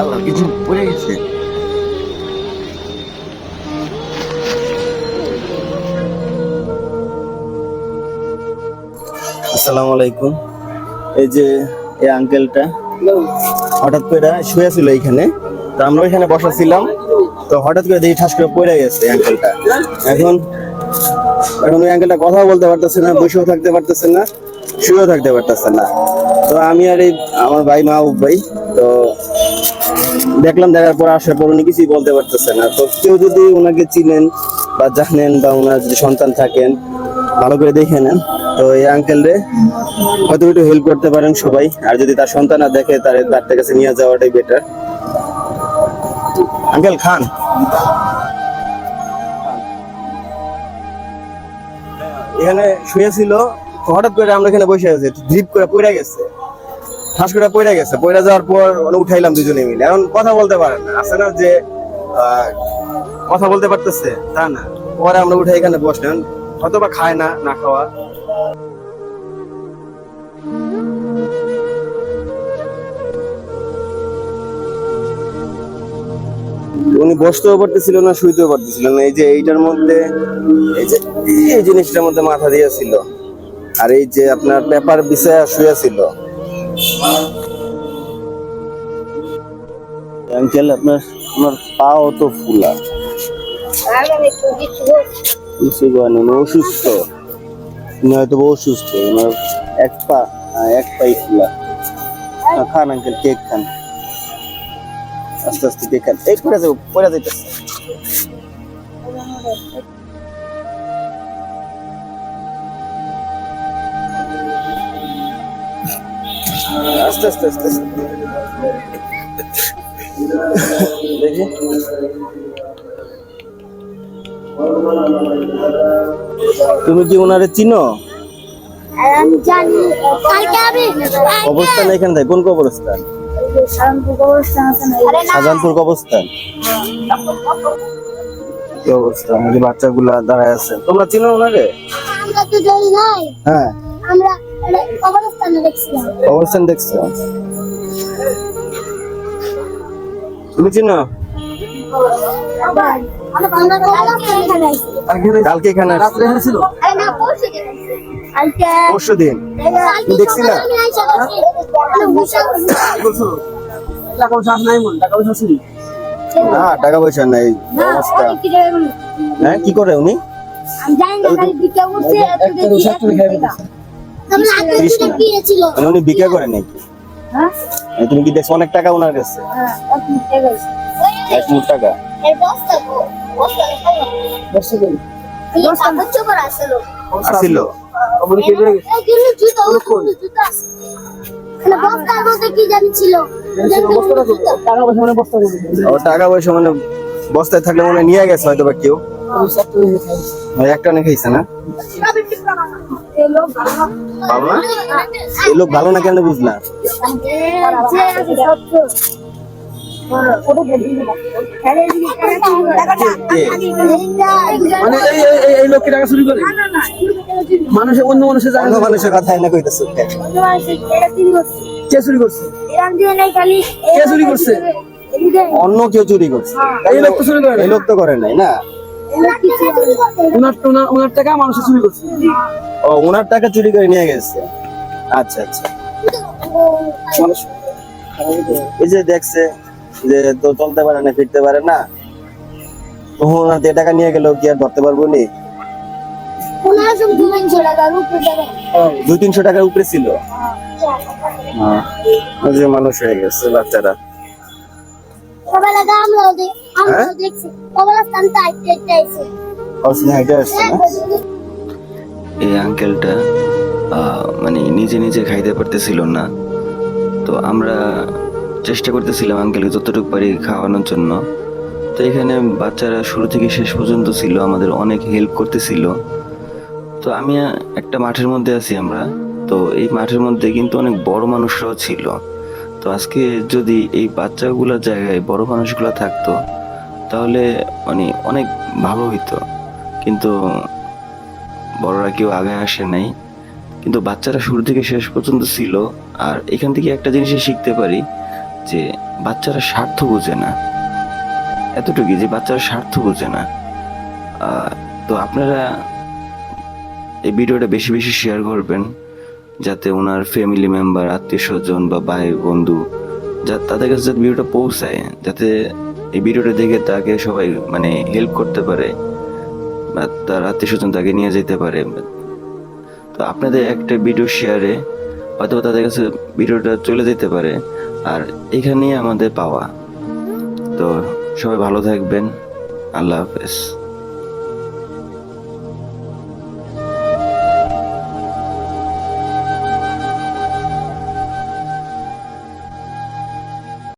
আল্লাহ কিছু পড়ে গেছে। আসসালামু আলাইকুম। এই যে এই আঙ্কেলটা হঠাৎ করে শুয়ে ছিল এইখানে, তো আমরা ওইখানে বসা ছিলাম, তো হঠাৎ করে দেখি ঠাস করে পড়ে গেছে আঙ্কেলটা। এখন এখন ওই আঙ্কেলটা কথাও বলতে পারতেছে না, বসেও থাকতে পারতেছে না, শুয়েও থাকতে পারতেছে না। তো আমি আর এই আমার ভাই মাহবুব ভাই তো দেখলাম, দেখার পর আসার পর উনি কিছুই বলতে পারতেছে না। তো কেউ যদি ওনাকে চিনেন বা জানেন বা ওনার যদি সন্তান থাকেন, ভালো করে দেখে নেন। তো এই আঙ্কেলরে হয়তো একটু হেল্প করতে পারেন সবাই, আর যদি তার সন্তান না দেখে তার কাছে নিয়ে যাওয়াটাই বেটার। আঙ্কেল খান। এখানে শুয়েছিল, হঠাৎ করে আমরা এখানে বসে আছি, ড্রিপ করে পড়ে গেছে, ঠাস করে পড়ে গেছে। পড়ে যাওয়ার পর উঠাইলাম দুজনে মিলে। এখন কথা বলতে পারে না, আছে না যে কথা বলতে পারতেছে তা না। পরে আমরা উঠে এখানে বসলাম, হয়তো বা খায় না, না খাওয়া। উনি বসতেও পারতেছিল না, শুইতেও পারতেছিল না। এই যে এইটার মধ্যে, এই যে এই জিনিসটার মধ্যে মাথা দিয়েছিল, আর এই যে আপনার পেপার বিছায়া শুয়েছিল। আঙ্কেল আপনার আমার পাও তো ফুলা, কিছু বলেন, অসুস্থ, উনি হয়তো অসুস্থ, ওনার এক পাই ফুলা। খান আঙ্কেল, কেক খান, আস্তে আস্তে কেক খান। এই পড়ে যাইতেছে। আস্তে আস্তে আস্তে আস্তে দেখি। তুমি কি ওনারে চিনো? কবরস্থান এখানে থাকে? কোন কবরস্থান? শাহজাহানপুর কবরস্থান। কি অবস্থা, আমাদের বাচ্চাগুলা দাঁড়ায় আছে। তোমরা চিনো ওনারে? হ্যাঁ, কবরস্থান দেখছো? তুমি চিনো? কালকে এখানে ছিল, পরশু দিন দেখছিলাম। না, টাকা পয়সা নাই অবস্থা। হ্যাঁ, কি করে উনি? উনি ভিক্ষা করে নাকি? তুমি কি দেখছো অনেক টাকা ওনার কাছে? 1 মুঠ টাকা। আসছিল টাকা পয়সা মানে বস্তায় থাকলে মনে নিয়ে গেছে হয়তো বা কেউ, একটা অনেক খাইছে না। এই লোক ভালো না, কেন বুঝলা? এই লোককে টাকা চুরি করে মানুষের, অন্য মানুষের কথা না কইতেছে। কে চুরি করছে? কে চুরি করছে? অন্য কেউ চুরি করছে। এই লোক তো চুরি করে, এই লোক তো করে নাই না। ওনার টাকা মানুষের চুরি করছে। ও, ওনার টাকা চুরি করে নিয়ে গেছে। আচ্ছা আচ্ছা। এই যে দেখছে যে তো চলতে পারে না, ফিরতে পারে না, ওনার টাকা নিয়ে গেল, কি আর ধরতে পারবো নি? 200-300 টাকার উপরে ছিল। মানুষ হয়ে গেছে বাচ্চারা। এই আঙ্কেলটা মানে নিজে নিজে খাইতে পারতেছিল না, তো আমরা চেষ্টা করতেছিলাম আঙ্কেলকে যতটুকু পারি খাওয়ানোর জন্য। তো এখানে বাচ্চারা শুরু থেকে শেষ পর্যন্ত ছিল, আমাদের অনেক হেল্প করতেছিল। তো আমি একটা মাঠের মধ্যে আছি আমরা, তো এই মাঠের মধ্যে কিন্তু অনেক বড় মানুষরাও ছিল। তো আজকে যদি এই বাচ্চাগুলোর জায়গায় বড় মানুষগুলো থাকতো তাহলে মানে অনেক ভালো হইতো, কিন্তু বড়রা কেউ আগে আসে নাই, কিন্তু বাচ্চারা শুরু থেকে শেষ পর্যন্ত ছিল। আর এখান থেকে একটা জিনিসই শিখতে পারি যে বাচ্চারা স্বার্থ বোঝে না, এতটুকুই যে বাচ্চারা স্বার্থ বোঝে না। তো আপনারা এই ভিডিওটা বেশি বেশি শেয়ার করবেন, যাতে ওনার ফ্যামিলি মেম্বার, আত্মীয় স্বজন বা ভাই বন্ধু তাদের কাছে যাতে ভিডিওটা পৌঁছায়, যাতে এই ভিডিওটা দেখে তাকে সবাই মানে হেল্প করতে পারে বা তার আত্মীয় স্বজন তাকে নিয়ে যেতে পারে। তো আপনাদের একটা ভিডিও শেয়ারে হয়তো তাদের কাছে ভিডিওটা চলে যেতে পারে, আর এখানেই আমাদের পাওয়া। তো সবাই ভালো থাকবেন, আল্লাহ হাফেজ।